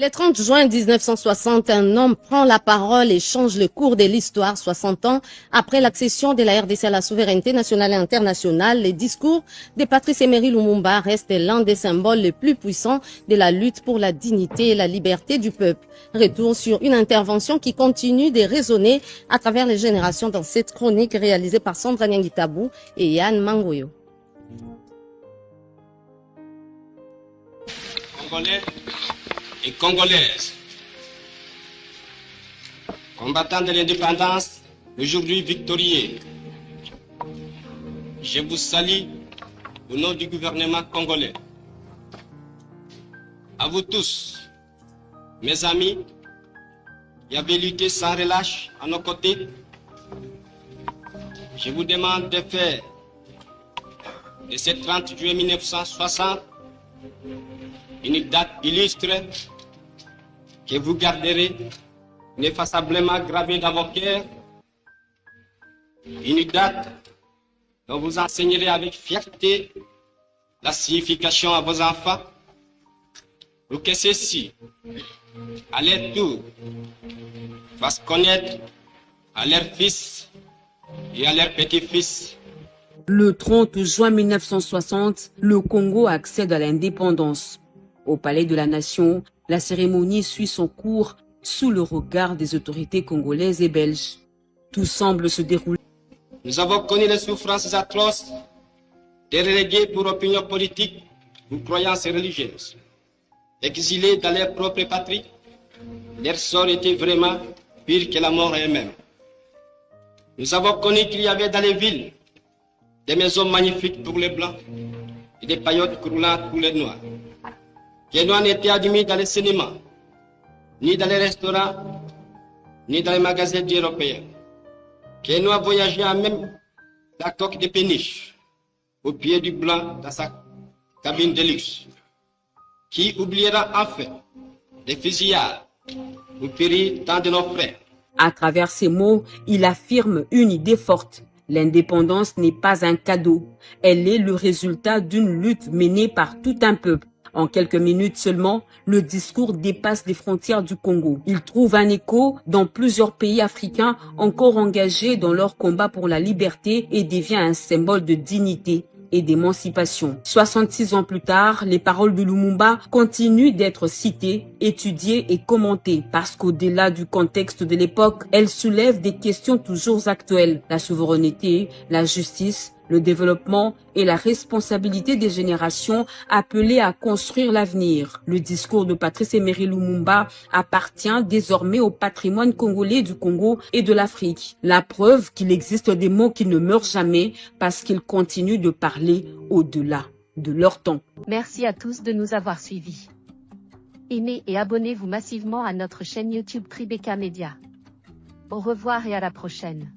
Le 30 juin 1960, un homme prend la parole et change le cours de l'histoire. 60 ans après l'accession de la RDC à la souveraineté nationale et internationale, les discours de Patrice Emery Lumumba restent l'un des symboles les plus puissants de la lutte pour la dignité et la liberté du peuple. Retour sur une intervention qui continue de résonner à travers les générations dans cette chronique réalisée par Sandra Nyangitabou et Yann Mangoyo. Congolais et Congolaises, combattants de l'indépendance, aujourd'hui victorieux, je vous salue au nom du gouvernement congolais. À vous tous, mes amis, qui avez lutté sans relâche à nos côtés, je vous demande de faire de ce 30 juillet 1960 une date illustre que vous garderez ineffaçablement gravée dans vos cœurs, une date dont vous enseignerez avec fierté la signification à vos enfants, pour que ceux-ci, à leur tour, fassent connaître à leurs fils et à leurs petits-fils. Le 30 juin 1960, le Congo accède à l'indépendance. Au Palais de la Nation, la cérémonie suit son cours sous le regard des autorités congolaises et belges. Tout semble se dérouler. Nous avons connu les souffrances atroces des relégués pour opinion politique ou croyances religieuses. Exilés dans leur propre patrie, leur sort était vraiment pire que la mort elle-même. Nous avons connu qu'il y avait dans les villes des maisons magnifiques pour les blancs et des paillotes croulantes pour les noirs. Les noirs n'étaient admis dans les cinémas, ni dans les restaurants, ni dans les magasins européens. Les noirs voyageaient à même la coque de péniche, au pied du blanc dans sa cabine de luxe. Qui oubliera enfin les fusillades où périrent tant de nos frères? À travers ces mots, il affirme une idée forte. L'indépendance n'est pas un cadeau. Elle est le résultat d'une lutte menée par tout un peuple. En quelques minutes seulement, le discours dépasse les frontières du Congo. Il trouve un écho dans plusieurs pays africains encore engagés dans leur combat pour la liberté et devient un symbole de dignité et d'émancipation. 66 ans plus tard, les paroles de Lumumba continuent d'être citées, étudiées et commentées parce qu'au-delà du contexte de l'époque, elles soulèvent des questions toujours actuelles. La souveraineté, la justice, le développement et la responsabilité des générations appelées à construire l'avenir. Le discours de Patrice Emery Lumumba appartient désormais au patrimoine congolais du Congo et de l'Afrique. La preuve qu'il existe des mots qui ne meurent jamais parce qu'ils continuent de parler au-delà de leur temps. Merci à tous de nous avoir suivis. Aimez et abonnez-vous massivement à notre chaîne YouTube Tribeca Media. Au revoir et à la prochaine.